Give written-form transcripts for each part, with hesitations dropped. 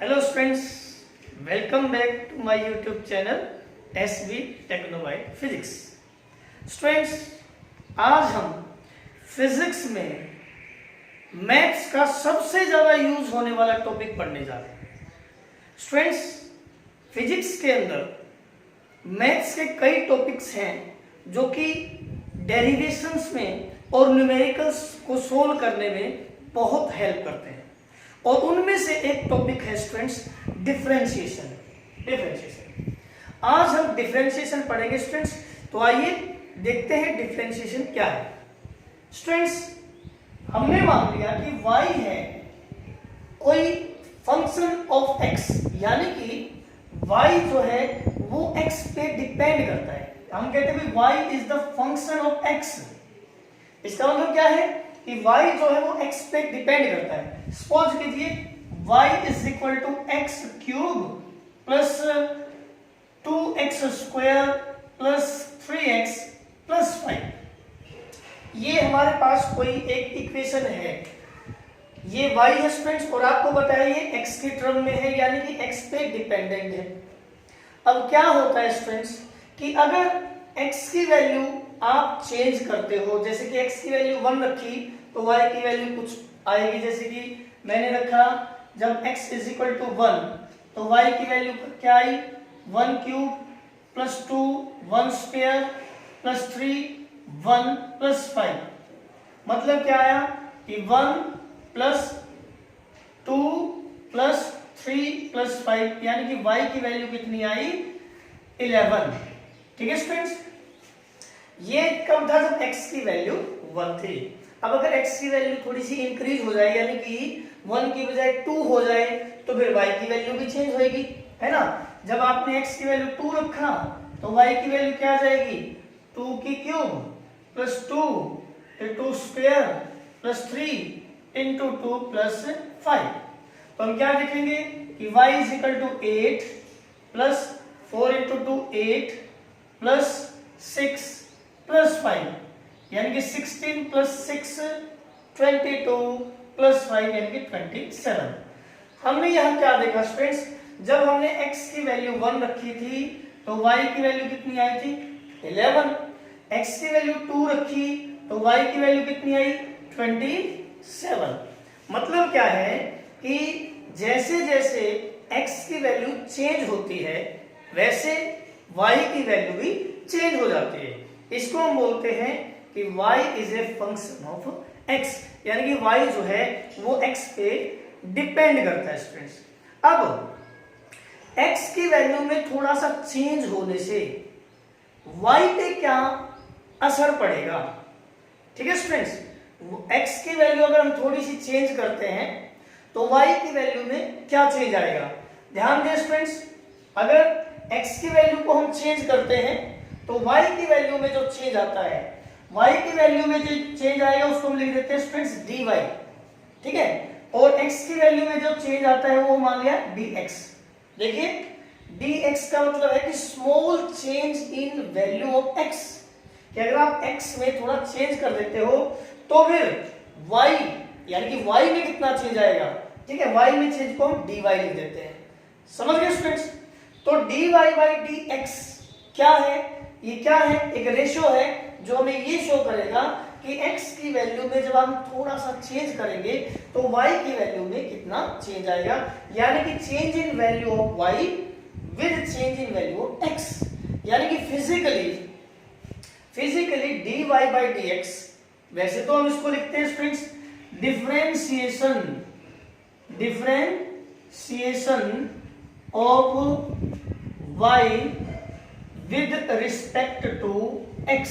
Hello students, welcome back to my YouTube channel SB techno by physics. Students, आज हम physics में maths का सबसे ज़्यादा यूज होने वाला टॉपिक पढ़ने जा रहे हैं। स्टूडेंट्स, फिजिक्स के अंदर मैथ्स के कई टॉपिक्स हैं जो कि डेरिवेशंस में और न्यूमेरिकल्स को सोल्व करने में बहुत हेल्प करते हैं, और उनमें से एक टॉपिक है स्टूडेंट्स डिफरेंशिएशन। आज हम डिफरेंशिएशन पढ़ेंगे स्टूडेंट्स। तो आइए देखते हैं डिफरेंशिएशन क्या है। स्टूडेंट्स, हमने मान लिया कि y है कोई फंक्शन ऑफ x, यानी कि y जो है वो x पे डिपेंड करता है। हम कहते हैं y is the function of x। इसका मतलब क्या है कि y जो है वो x पे डिपेंड करता है। सपोज कीजिए y is equal to x cube plus 2x square plus 3x plus 5। ये हमारे पास कोई एक इक्वेशन है, ये y है स्टूडेंट्स, और आपको बताया ये x के टर्म में है, यानी कि x पे डिपेंडेंट है। अब क्या होता है स्टूडेंट्स कि अगर x की वैल्यू आप चेंज करते हो, जैसे कि x की वैल्यू 1 रखी तो y की वैल्यू कुछ आएगी। जैसे कि मैंने रखा जब x इज इक्वल टू 1 तो y की वैल्यू क्या आई, 1 cube plus 2 1 square plus 3 1 plus 5। मतलब क्या आया कि 1 प्लस 2 प्लस 3 प्लस 5, यानी कि y की वैल्यू कितनी आई, 11। ठीक है स्टूडेंट्स, ये कब था जब x की वैल्यू 1 थी। अब अगर x की वैल्यू थोड़ी सी इंक्रीज हो जाए, यानी कि 1 की बजाय 2 हो जाए, तो फिर y की वैल्यू भी चेंज होगी, है ना। जब आपने x की वैल्यू 2 रखा तो y की वैल्यू क्या आ जाएगी, 2 की क्यूब प्लस 2 फिर 2 स्क्वायर प्लस 3 इंटू 2 प्लस 5। तो हम क्या लिखेंगे कि y is equal to 8 plus 4 into 2 8 plus 6 plus 5, यानी कि 16 प्लस 6 22 प्लस 5 यानी कि 27। हमने यहाँ क्या देखा स्टूडेंट्स, जब हमने x की वैल्यू 1 रखी थी तो y की वैल्यू कितनी आई थी, 11। x की वैल्यू 2 रखी तो y की वैल्यू कितनी आई, 27। मतलब क्या है कि जैसे जैसे x की वैल्यू चेंज होती है वैसे y की वैल्यू भी चेंज हो जाती है। इसको हम बोलते हैं कि y is a function of x, यानी कि y जो है वो x पे डिपेंड करता है स्टूडेंट्स। अब x की वैल्यू में थोड़ा सा चेंज होने से y पे क्या असर पड़ेगा। ठीक है स्टूडेंट्स, x की वैल्यू अगर हम थोड़ी सी चेंज करते हैं तो y की वैल्यू में क्या चेंज आएगा। ध्यान दें स्टूडेंट्स, अगर x की वैल्यू को हम चेंज करते हैं तो y की वैल्यू में जो चेंज आता है, y की वैल्यू में जो चेंज आएगा उसको हम लिख देते हैं स्टूडेंट्स dy। ठीक है, और x की वैल्यू में जो चेंज आता है वो मान लिया dx। देखिए dx का मतलब है कि small change in value of x, कि अगर आप x में थोड़ा चेंज कर देते हो तो फिर y, यानी कि y में कितना चेंज आएगा। ठीक है, y में चेंज को हम dy लिख देते हैं। समझ गए स्टूडेंट्स, तो dy बाई dx क्या है, ये क्या है, एक रेशियो है जो हमें ये शो करेगा कि x की वैल्यू में जब हम थोड़ा सा चेंज करेंगे तो y की वैल्यू में कितना चेंज आएगा, यानी कि change in value of y with change in value of x, यानी कि फिजिकली dy बाई dx। वैसे तो हम इसको लिखते हैं students differentiation of y with respect to x।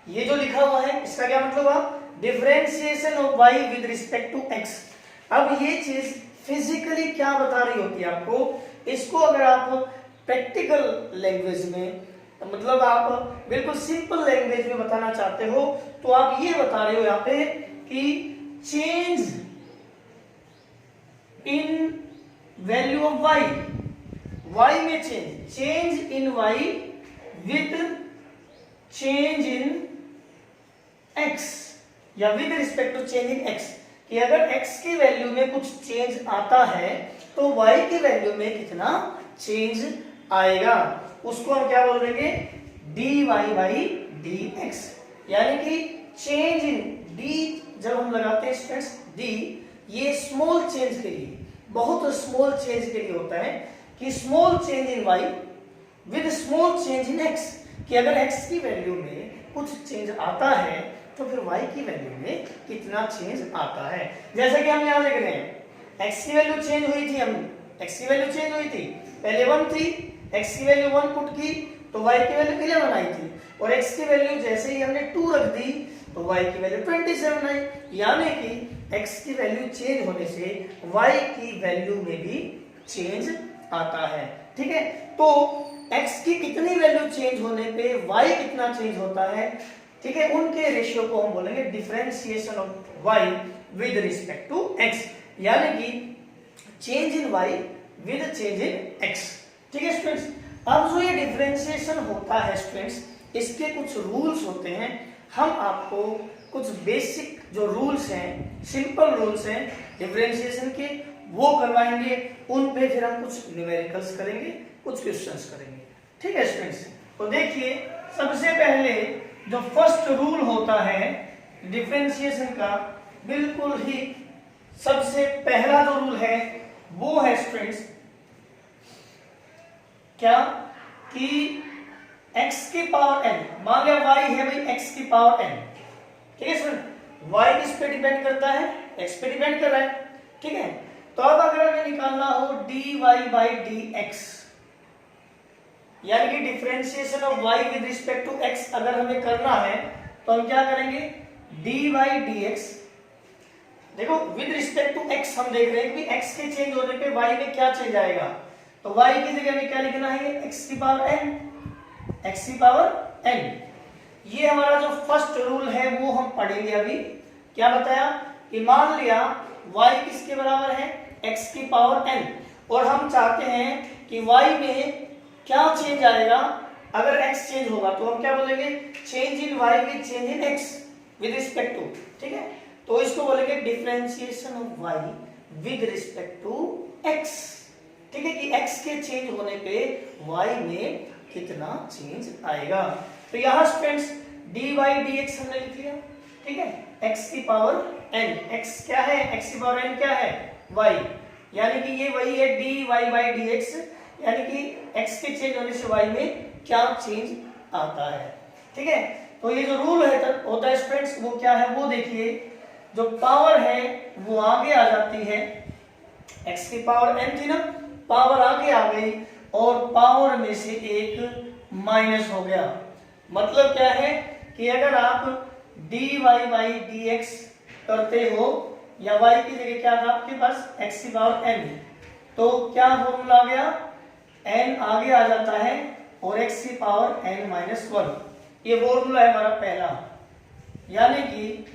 ये जो लिखा हुआ है इसका क्या मतलब है, differentiation of y with respect to x। अब ये चीज फिजिकली क्या बता रही होती है आपको, इसको अगर आप प्रैक्टिकल लैंग्वेज में, मतलब आप बिल्कुल सिंपल लैंग्वेज में बताना चाहते हो तो आप ये बता रहे हो यहाँ पे कि change in value of y में change in y with change in x, या with respect to change in x, कि अगर x की वैल्यू में कुछ चेंज आता है तो y की वैल्यू में कितना चेंज आएगा, उसको हम क्या बोल देंगे, dy बाई dx। यानी कि चेंज इन d जब हम लगाते हैं स्टूडेंट्स d, ये स्मॉल चेंज के लिए, बहुत स्मॉल चेंज के लिए होता है कि small change in y with small change in x, कि अगर x की वैल्यू में कुछ चेंज आता है तो फिर y की वैल्यू में कितना चेंज आता है। जैसे कि हम यहाँ देख रहे हैं x की वैल्यू चेंज हुई थी, x की वैल्यू चेंज हुई थी, पहले 1 थी, x की वैल्यू 1 पुट की तो y की वैल्यू 11 आई थी, और x की वैल्यू जैसे ही हमने 2 रख दी तो y की वैल्यू 27 आई। यानी कि x की वैल्यू चेंज होने से y की वैल्यू में भी चेंज आता है। ठीक है, तो x की कितनी वैल्यू चेंज होने पे y कितना चेंज होता है, ठीक है, उनके रेशियो को हम बोलेंगे differentiation of y with respect to x, यानी कि change in y with change in x। ठीक है स्टूडेंट्स, अब जो ये डिफरेंशिएशन होता है स्टूडेंट्स, इसके कुछ रूल्स होते हैं। हम आपको कुछ बेसिक जो रूल्स हैं, सिंपल रूल्स हैं डिफरेंशिएशन के, वो करवाएंगे, उन पे फिर हम कुछ न्यूमेरिकल्स करेंगे, कुछ क्वेश्चंस करेंगे। ठीक है स्टूडेंट्स, तो देखिए सबसे पहले जो फर्स्ट रूल होता है डिफरेंशिएशन का, बिल्कुल ही सबसे पहला जो रूल है वो है स्टूडेंट्स क्या, कि x की पावर n, मान लिया y है भाई x की पावर n, ठीक है स्टूडेंट, y किस पे डिपेंड करता है, x पे डिपेंड कर रहा है। ठीक है, तो अब अगर हमें निकालना हो dy बाई dx, यानी कि differentiation of y with respect to x अगर हमें करना है तो हम क्या करेंगे, dy बाई dx, देखो विद रिस्पेक्ट टू x हम देख रहे हैं कि x के चेंज होने पे y में क्या चेंज आएगा, तो y की जगह में क्या लिखना है, x की पावर n, x की पावर n। ये हमारा जो फर्स्ट रूल है वो हम पढ़ेंगे अभी। क्या बताया कि मान लिया y किसके बराबर है, x की पावर n, और हम चाहते हैं कि y में क्या चेंज आएगा, अगर x चेंज होगा तो हम क्या बोलेंगे, change in y with change in x with respect to. ठीक है, तो इसको बोलेंगे differentiation of y with respect to x। ठीक है, कि x के चेंज होने पे y में कितना चेंज आएगा। तो यहाँ स्टूडेंट्स dy बाई dx हमने लिख लिया। ठीक है, x की पावर n, x क्या है, x की पावर n क्या है, y, यानी कि ये वही है dy बाई dx, यानी कि x के चेंज होने से y में क्या चेंज आता है। ठीक है, तो ये जो रूल है होता है स्टूडेंट्स, वो क्या है वो देखिए, जो पावर है वो आगे आ जाती है, x की पावर n थी ना, पावर आगे आ गई और पावर में से एक माइनस हो गया। मतलब क्या है कि अगर आप dy बाई dx करते हो, या y की जगह क्या था आपके पास, x की पावर n, तो क्या फॉर्मूला आ गया, n आगे आ जाता है और x की पावर n माइनस 1, ये फॉर्मूला है हमारा पहला। यानी कि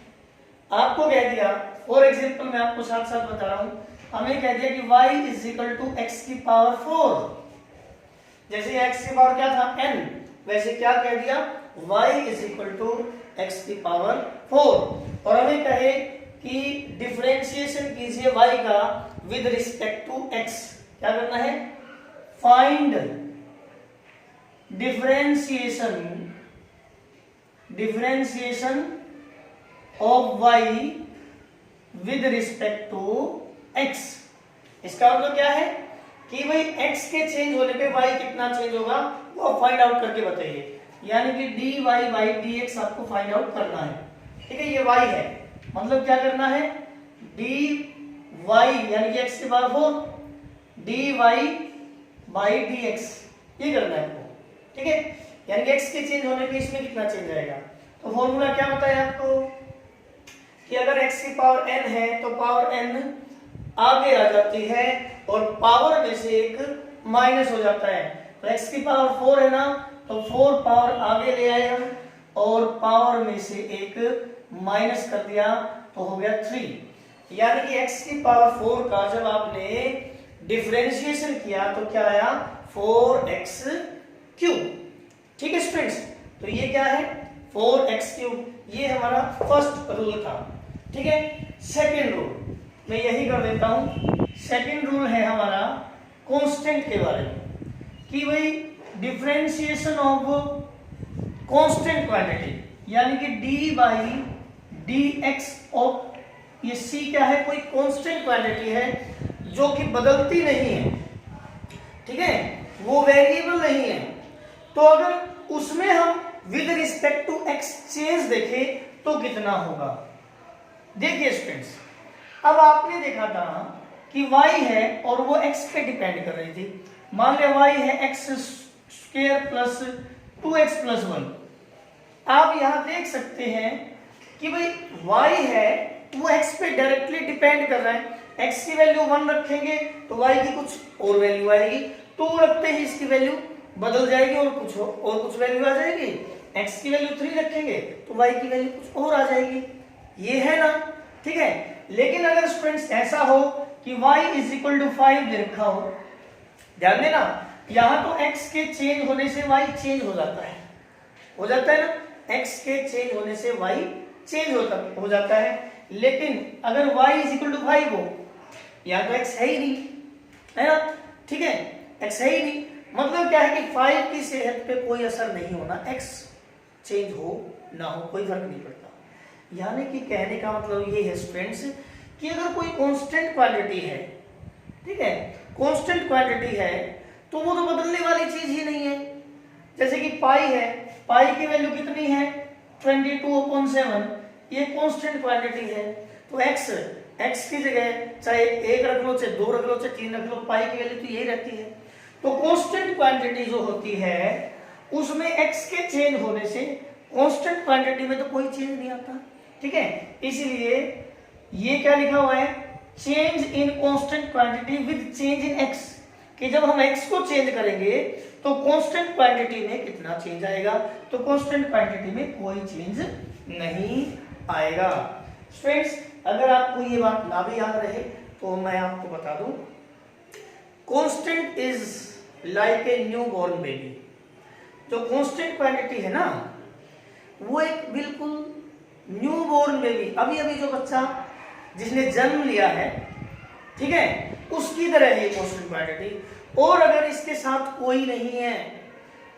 आपको कह दिया, फॉर एग्जांपल मैं आपको साथ साथ बता रहा हूं, हमें कह दिया कि y is equal to x की पावर 4, जैसे x की पावर क्या था n, वैसे क्या कह दिया, y is equal to x की पावर 4, और हमें कहे कि डिफरेंशिएशन कीजिए y का विद रिस्पेक्ट टू x। क्या करना है, find differentiation of y with respect to x। इसका मतलब क्या है कि भाई x के चेंज होने पे y कितना चेंज होगा वो फाइंड आउट करके बताइए, यानी कि dy बाई dx आपको फाइंड आउट करना है। ठीक है, ये y है, मतलब क्या करना है, dy यानी कि x की पावर 4 dy बाई dx, ये करना है आपको। ठीक है, यानी कि x के चेंज होने पे इसमें कितना चेंज आएगा। तो फॉर्मूला क्या बताया आपको कि अगर x की पावर n है तो पावर n आगे आ जाती है और पावर में से एक माइनस हो जाता है। तो x की पावर 4 है ना, तो 4 पावर आगे ले आए हम और पावर में से एक माइनस कर दिया तो हो गया 3। यानी कि x की पावर 4 का जब आपने डिफरेंशिएशन किया तो क्या आया, 4x क्यूब। ठीक है स्टूडेंट्स, तो ये क्या है, 4x क्यूब, ये हमारा फर्स्ट रूल था। ठीक है, सेकेंड रूल मैं यही कर देता हूं। सेकंड रूल है हमारा कांस्टेंट के बारे में कि भाई डिफरेंशिएशन ऑफ कांस्टेंट क्वांटिटी यानी कि D by d x of, ये सी क्या है, कोई कांस्टेंट क्वांटिटी है जो कि बदलती नहीं है, ठीक है, वो वेरिएबल नहीं है। तो अगर उसमें हम with respect to x change देखें तो कितना होगा। देखिए स्टूडेंट्स, अब आपने देखा था कि y है और वो x पे डिपेंड कर रही थी। मान लिया y है x square plus 2x plus 1। आप यहां देख सकते हैं कि भाई y है वो x पे डायरेक्टली डिपेंड कर रहा है। x की वैल्यू 1 रखेंगे तो y की कुछ और वैल्यू आएगी, 2 रखते ही इसकी वैल्यू बदल जाएगी और कुछ वैल्यू आ जाएगी। x की वैल्यू 3 रखेंगे तो y की वैल्यू कुछ और आ जाएगी। ये है ना, ठीक है। लेकिन अगर स्टूडेंट्स ऐसा हो कि y इज इक्वल टू 5 दे रखा हो, ध्यान देना, यहां तो x के चेंज होने से y चेंज हो जाता है, ना, x के चेंज होने से y चेंज हो जाता है। लेकिन अगर y इज इक्वल टू 5 हो, या तो x है ही नहीं, है ना, ठीक है, x है ही नहीं, मतलब क्या है कि 5 की सेहत पे कोई असर नहीं होना, x चेंज हो ना हो कोई फर्क नहीं पड़ता। यानी कि कहने का मतलब ये है स्टूडेंट्स कि अगर कोई कांस्टेंट क्वांटिटी है, ठीक है, कांस्टेंट क्वांटिटी है तो वो तो बदलने वाली चीज ही नहीं है। जैसे कि पाई है, पाई की वैल्यू कितनी है 22/7, ये कांस्टेंट क्वांटिटी है। तो x की जगह चाहे 1 रख लो, चाहे 2 रख लो, चाहे 3 रख लो, पाई की वैल्यू तो यही रहती है। तो कांस्टेंट क्वांटिटी जो होती है उसमें x के चेंज होने से कांस्टेंट क्वांटिटी में तो कोई चेंज नहीं आता, ठीक है। इसलिए ये क्या लिखा हुआ है, change in constant quantity with change in x, कि जब हम x को चेंज करेंगे तो कांस्टेंट क्वांटिटी में कितना चेंज आएगा, तो कांस्टेंट क्वांटिटी में कोई चेंज नहीं आएगा। फ्रेंड्स, अगर आपको ये बात ना भी याद रहे तो मैं आपको बता दूं, constant is like a new born baby. जो कांस्टेंट क्वांटिटी है ना, वो एक बिल्कुल न्यू बॉर्न बेबी, अभी अभी जो बच्चा जिसने जन्म लिया है, ठीक है, उसकी तरह है कांस्टेंट क्वांटिटी। और अगर इसके साथ कोई नहीं है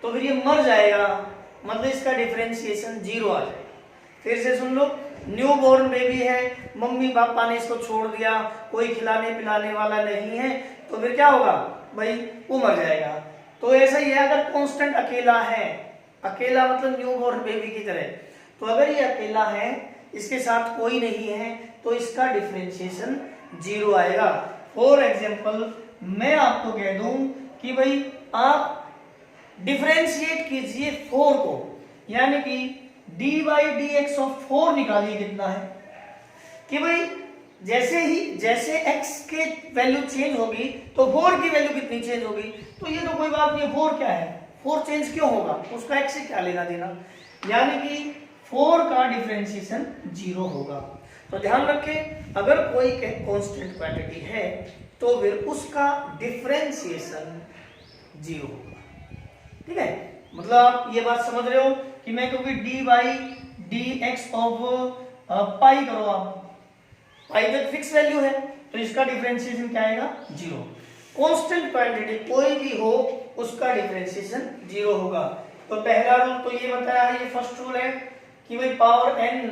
तो फिर ये मर जाएगा, मतलब इसका डिफरेंशिएशन 0 आ जाएगा। फिर से सुन लो, न्यू बॉर्न बेबी है, मम्मी पापा ने इसको छोड़ दिया, कोई खिलाने पिलाने वाला नहीं है, तो फिर क्या होगा भाई, वो मर जाएगा। तो ऐसा ही है, अगर कांस्टेंट अकेला है, अकेला मतलब न्यू बॉर्न बेबी की तरह, तो अगर ये अकेला है, इसके साथ कोई नहीं है, तो इसका डिफरेंशिएशन 0 आएगा। फॉर एग्जाम्पल मैं आपको कह दूं कि भाई आप डिफरेंशिएट कीजिए 4 को, यानी कि d by d x of 4 निकालिए, कितना है कि भाई जैसे x के वैल्यू चेंज होगी तो 4 की वैल्यू कितनी चेंज होगी। तो ये तो कोई बात नहीं, 4 क्या है, 4 चेंज क्यों होगा, उसका x से क्या लेना देना, यानी कि 4 का डिफरेंशिएशन 0 होगा। तो ध्यान रखें, अगर कोई कांस्टेंट क्वांटिटी है तो फिर उसका डिफरेंशिएशन 0 होगा, ठीक है। मतलब आप ये बात समझ रहे हो कि मैं कहूँगी d by d x of pi करो, आप पाई तो फिक्स वैल्यू है, तो इसका डिफरेंशिएशन क्या आएगा 0। कांस्टेंट क्वांटिटी कोई भी हो उसका डिफरेंशिएशन 0 होगा। तो पहला रूल तो ये बताया है, ये फर्स्ट रूल है कि भाई पावर n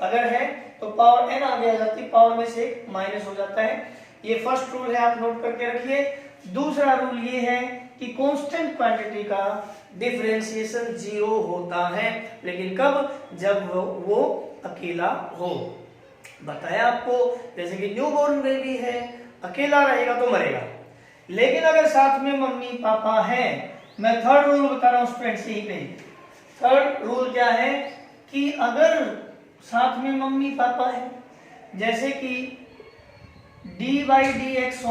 अगर है तो पावर n आगे आ जाती है, पावर में से माइनस हो जाता है। ये फर्स्ट रूल है, आप नोट करके रखिए। दूसरा रूल ये है कि कांस्टेंट क्वांटिटी का डिफरेंशिएशन 0 होता है, लेकिन कब, जब वो अकेला हो। बताया आपको, जैसे कि न्यू बॉर्न बेबी है, अकेला रहेगा तो मरेगा, लेकिन अगर साथ में मम्मी पापा है, मैं थर्ड रूल बता रहा हूं स्टूडेंट्स, यहीं पे थर्ड रूल क्या है कि अगर साथ में मम्मी पापा है, जैसे कि d by d x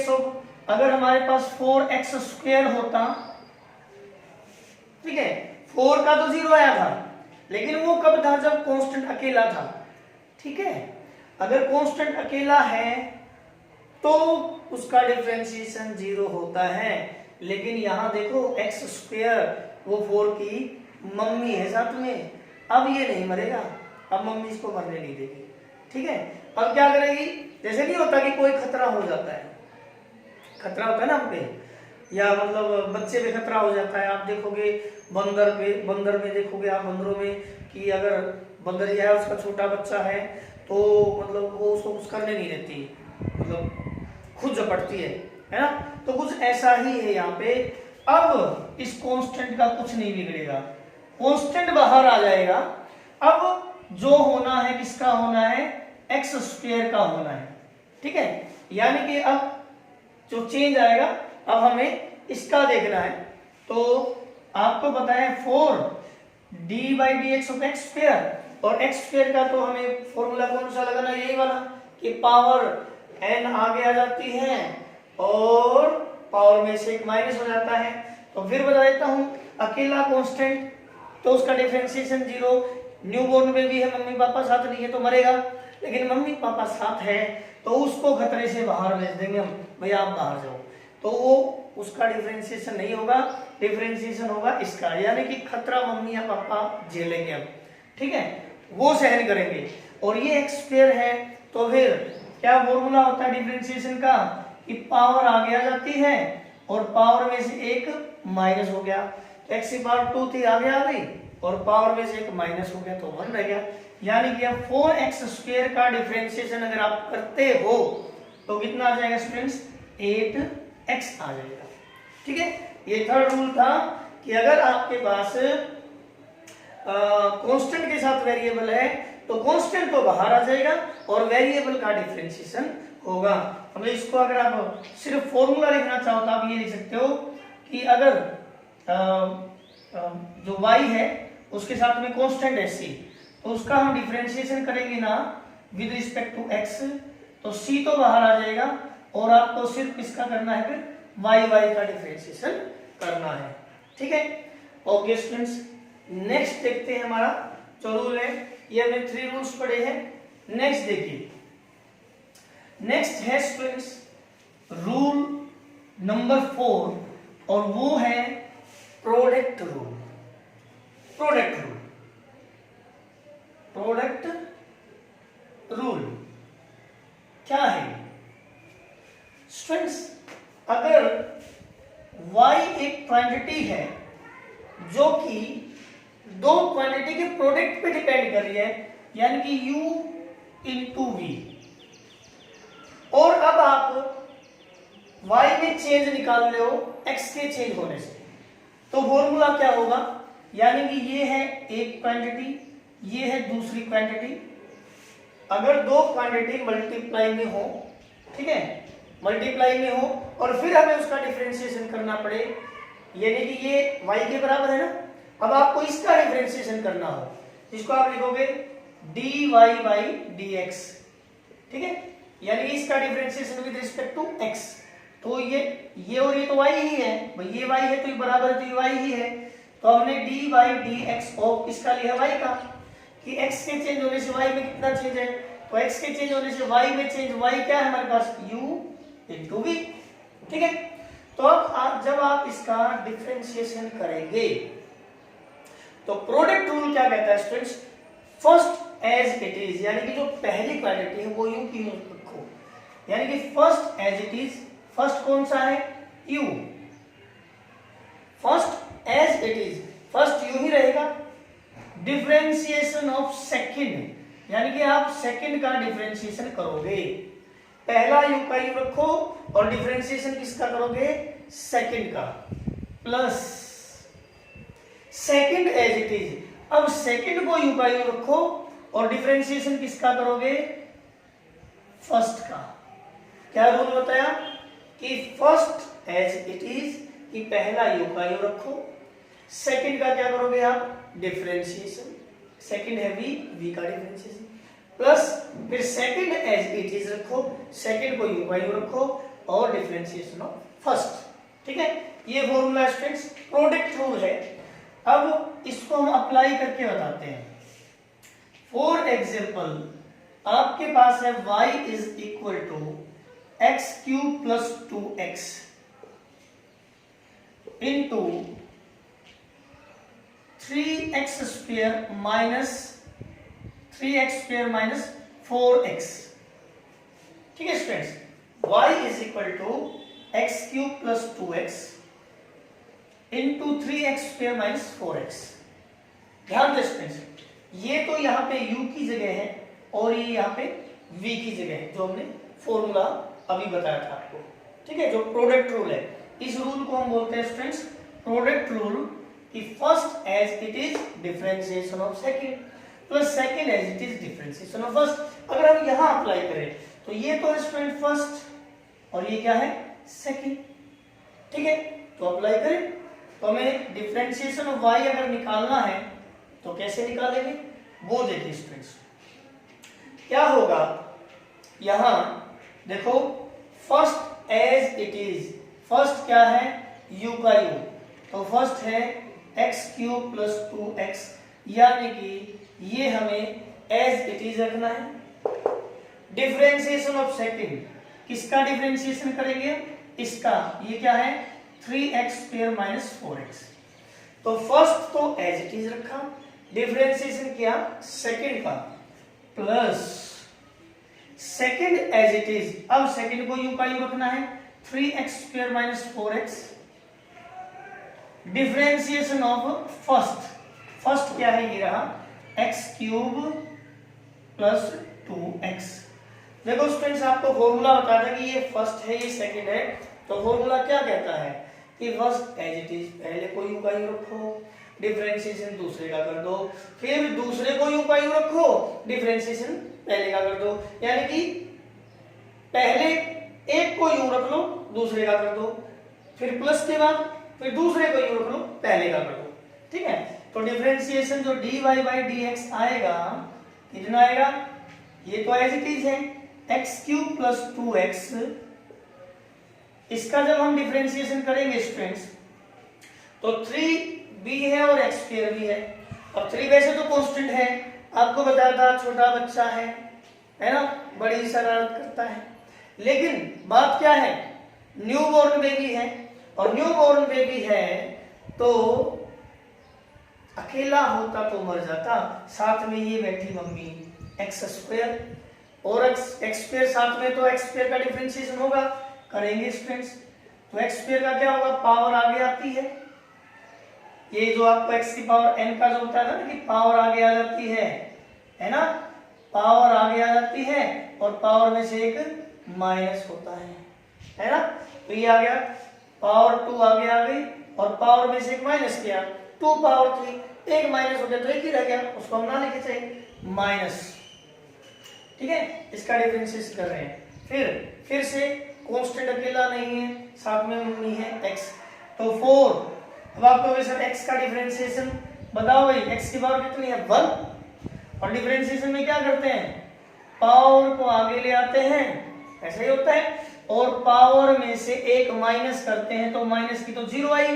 of अगर हमारे पास 4x स्क्वायर होता, ठीक है, 4 का तो 0 आया था, लेकिन वो कब था, जब कांस्टेंट अकेला था, ठीक है। अगर कांस्टेंट अकेला है तो उसका डिफरेंशिएशन 0 होता है, लेकिन यहां देखो x स्क्वायर, वो 4 की मम्मी है साथ में, अब ये नहीं मरेगा, अब मम्मी इसको मरने नहीं देगी, ठीक है। अब क्या करेगी, जैसे नहीं होता कि कोई खतरा हो जाता है, खतरा होता है ना हम पे, या मतलब बच्चे पे खतरा हो जाता है। आप देखोगे बंदर में देखोगे आप, बंदरों में कि अगर बंदरिया है उसका छोटा बच्चा है तो मतलब वो उसको कुछ करने नहीं देती, मतलब खुद झपटती है ना। तो कुछ ऐसा ही है यहाँ पे। अब इस कांस्टेंट का कुछ नहीं बिगड़ेगा, कांस्टेंट बाहर आ जाएगा। अब जो होना है किसका होना है, एक्स स्क्वायर का होना है, ठीक है। यानी कि अब जो चेंज आएगा, अब हमें इसका देखना है। तो आपको पता है 4d/dx ऑफ एक्स स्क्वायर, और एक्स स्क्वायर का तो हमें फॉर्मूला कौन सा लगाना, यही वाला कि पावर n आगे आ जाती है और पावर में से एक माइनस हो जाता है। तो फिर बता देता हूं, अकेला कांस्टेंट तो उसका डिफरेंशिएशन 0। न्यूबॉर्न में भी है, मम्मी पापा साथ नहीं है तो मरेगा, लेकिन मम्मी पापा साथ है तो उसको खतरे से बाहर भेज देंगे हम, भैया आप बाहर जाओ, तो वो उसका डिफरेंशिएशन नहीं होगा, डिफरेंशिएशन होगा इसका, यानी कि खतरा मम्मी या पापा झेलेंगे अब, ठीक है, वो सहन करेंगे। और ये एक्स स्क्वायर है, तो फिर क्या फॉर्मूला होता है डिफरेंशिएशन का, कि पावर आगे आ जाती है और पावर में से एक माइनस हो गया, तो एक्स की पावर 2 थी आगे आ गई और पावर में से एक माइनस हो गया तो 1 रह गया। यानी कि अब 4x स्क्वायर का डिफरेंशिएशन अगर आप करते हो तो कितना आ जाएगा स्टूडेंट्स, 8x आ जाएगा, ठीक है। ये थर्ड रूल था कि अगर आपके पास कांस्टेंट के साथ वेरिएबल है तो कांस्टेंट तो बाहर आ जाएगा और वेरिएबल का डिफरेंशिएशन होगा। मतलब इसको अगर आप सिर्फ फॉर्मूला लिखना चाहो तो आप ये लिख सकते हो कि अगर जो y है उसके साथ में कांस्टेंट है c, तो उसका हम डिफरेंशिएशन करेंगे ना विद रिस्पेक्ट टू x, तो c तो बाहर आ जाएगा और आपको सिर्फ इसका करना है फिर y का डिफरेंशिएशन करना है, ठीक है। ओके स्टूडेंट्स, नेक्स्ट देखते हैं हमारा जो रूल है, ये हमने 3 रूल्स पढ़े हैं। नेक्स्ट देखिए, नेक्स्ट है स्टूडेंट्स रूल नंबर 4 और वो है product rule. Product rule, product rule क्या है स्टूडेंट्स, अगर y एक क्वांटिटी है जो कि दो क्वांटिटी के प्रोडक्ट पे डिपेंड कर रही है, यानी कि u इंटू वी, और अब आप y में चेंज निकाल रहे हो x के चेंज होने से, तो फॉर्मूला क्या होगा, यानी कि ये है एक क्वांटिटी, ये है दूसरी क्वांटिटी। अगर दो क्वांटिटी मल्टीप्लाई में हो, ठीक है, मल्टीप्लाई में हो और फिर हमें उसका डिफरेंशिएशन करना पड़े, यानी कि ये y के बराबर है ना, अब आपको इसका डिफरेंशिएशन करना हो, जिसको आप लिखोगे dy/dx, ठीक है, यानी इसका differentiation with respect to x। तो ये और ये तो y ही है भाई, ये y है तो ये बराबर है, तो ये y ही है, तो हमने dy/dx ऑफ इसका लिया y का, कि x के चेंज होने से y में कितना चेंज है, तो x के चेंज होने से y में चेंज, y क्या है हमारे पास u इंटू वी, ठीक है। तो अब जब आप इसका डिफरेंशिएशन करेंगे तो प्रोडक्ट रूल क्या कहता है students, first as it is, यानी कि जो पहली क्वांटिटी है वो यू की रखो, यानी कि first as it is, first कौन सा है u, first as it is, first u ही रहेगा। डिफरेंशिएशन ऑफ सेकंड, यानी कि आप सेकंड का डिफरेंशिएशन करोगे, पहला u का u रखो और डिफरेंशिएशन किसका करोगे, सेकंड का, plus second as it is, अब सेकंड को u का u रखो और डिफरेंशिएशन किसका करोगे, फर्स्ट का। क्या रूल बताया कि फर्स्ट एज इट इज, कि पहला u का u रखो, सेकंड का क्या करोगे आप, डिफरेंशिएशन, सेकंड है v का डिफरेंशिएशन, प्लस फिर सेकंड एज इट इज रखो, सेकंड को u का u रखो और डिफरेंशिएशन ऑफ फर्स्ट, ठीक है। ये फॉर्मूला स्टूडेंट्स प्रोडक्ट रूल है। अब इसको हम अप्लाई करके बताते हैं। फॉर एग्जांपल आपके पास है y is equal to x cube plus 2x into 3x square minus 3x square minus 4x। ठीक है students, y is equal to x cube plus 2x into 3x square minus 4x। ध्यान दें students, ये तो यहाँ पे u की जगह है और ये यहाँ पे v की जगह है, जो हमने फॉर्मूला अभी बताया था आपको। ठीक है, जो प्रोडक्ट रूल है, इस रूल को हम बोलते हैं स्टूडेंट्स प्रोडक्ट रूल, कि first as it is differentiation of second plus second as it is differentiation of first. अगर हम यहाँ अप्लाई करें तो ये तो स्टूडेंट फर्स्ट और ये क्या है सेकंड। ठीक है, तो अप्लाई करें तो हमें डिफरेंशिएशन ऑफ y अगर निकालना है तो कैसे निकालेंगे वो देखिए स्टूडेंट्स। क्या होगा, यहां देखो first as it is, first क्या है u का u, तो फर्स्ट है एक्स क्यूब प्लस 2x, यानी कि ये हमें एज इट इज रखना है। डिफरेंशिएशन ऑफ सेकंड, किसका डिफरेंशिएशन करेंगे, इसका, ये क्या है 3x स्क्वायर माइनस 4x। तो फर्स्ट तो एज इट इज रखा, डिफरेंशिएशन किया सेकंड का, plus second as it is, अब सेकंड को u का u रखना है 3x square minus 4x। Differentiation of first, first क्या है ये रहा x क्यूब प्लस 2x। देखो स्टूडेंट्स, आपको फॉर्मूला बताया था कि ये फर्स्ट है ये सेकंड है, तो फॉर्मूला क्या कहता है कि फर्स्ट एज इट इज, पहले को u का u रखो, डिफरेंशिएशन दूसरे का कर दो, फिर दूसरे को u का u रखो, डिफरेंशिएशन पहले का कर दो, यानी कि पहले एक को u रख लो दूसरे का कर दो, फिर प्लस के बाद फिर दूसरे को u रख लो पहले का कर दो। ठीक है, तो डिफरेंशिएशन जो dy बाई dx आएगा, कितना आएगा, ये तो एज इट इज है एक्स क्यूब प्लस 2x, इसका जब हम डिफरेंशिएशन करेंगे स्टूडेंट्स तो 3b है और x स्क्वायर भी है। अब 3 वैसे तो कांस्टेंट है, आपको बताया था छोटा बच्चा है ना, बड़ी शरारत करता है, लेकिन बात क्या है न्यू बॉर्न बेबी है, और न्यू बॉर्न बेबी है तो अकेला होता तो मर जाता, साथ में ये बैठी मम्मी एक्स स्क्वायर और एक्स स्क्वायर साथ में, तो एक्स स्क्वायर का डिफरेंशिएशन होगा, करेंगे स्टूडेंट्स, तो एक्स स्क्वायर का क्या होगा, पावर आगे आती है, ये जो आपको एक्स की पावर n का जो होता है ना कि पावर आगे आ जाती है ना, पावर आगे आ जाती है और पावर में से एक माइनस होता है ना, तो ये आ गया पावर 2 आगे आ गई और पावर में से एक माइनस किया, 2 पावर 3, एक माइनस हो गया तो एक ही रह गया, उसको हम ना लिखे चाहिए माइनस। ठीक है, इसका डिफरेंशिएशन कर रहे हैं, फिर से कांस्टेंट अकेला नहीं है, साथ में मम्मी है x, तो 4। अब आपको सर x का डिफरेंशिएशन बताओ भाई, x की पावर कितनी है 1, और डिफरेंशिएशन में क्या करते हैं पावर को आगे ले आते हैं, ऐसा ही होता है, और पावर में से एक माइनस करते हैं तो माइनस की तो 0 आई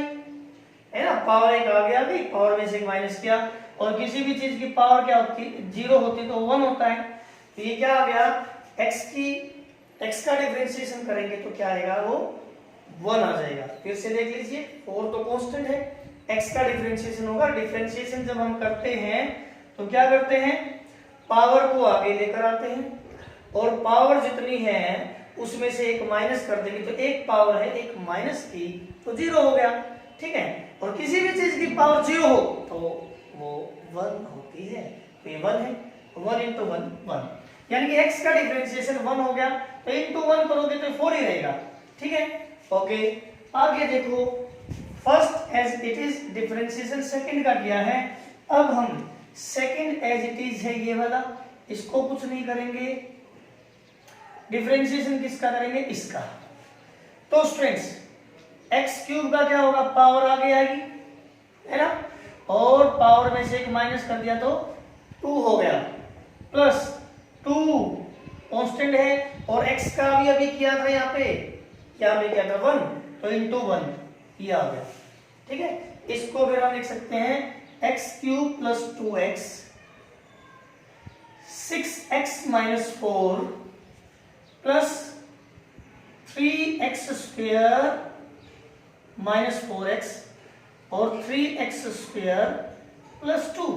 है ना, पावर एक आगे आ गई, पावर में से एक माइनस किया, और किसी भी चीज की पावर क्या होती 0 होती तो 1 होता है, तो ये क्या आ गया x का डिफरेंशिएशन करेंगे तो क्या आएगा वो 1 आ जाएगा। फिर से देख लीजिए, 4 तो कांस्टेंट है, x का डिफरेंशिएशन होगा, डिफरेंशिएशन जब हम करते हैं तो क्या करते हैं पावर को आगे लेकर आते हैं, और पावर जितनी है उसमें से एक माइनस कर देंगे, तो एक पावर है एक माइनस की तो 0 हो गया। ठीक है, और किसी भी चीज की पावर 0 हो तो वो 1 होती है, तो ये 1 है, 1 इंटू 1 1, यानी कि x का डिफरेंशिएशन 1 हो गया, तो इंटू 1 करोगे तो 4 ही रहेगा। ठीक है, ओके, आगे देखो, first as it is differentiation second का किया है, अब हम सेकंड एज इट इज है ये वाला, इसको कुछ नहीं करेंगे, डिफरेंशिएशन किसका करेंगे इसका, तो स्टूडेंट्स एक्स क्यूब का क्या होगा पावर आगे आएगी है ना, और पावर में से एक माइनस कर दिया तो 2 हो गया, प्लस 2 कांस्टेंट है, और x का भी अभी किया था यहाँ पे क्या किया था 1, तो इंटू 1 ये आ गया। ठीक है, इसको फिर हम लिख सकते हैं x cube plus 2x 6x minus 4 plus 3x square minus 4x और 3x स्क्वायर प्लस 2।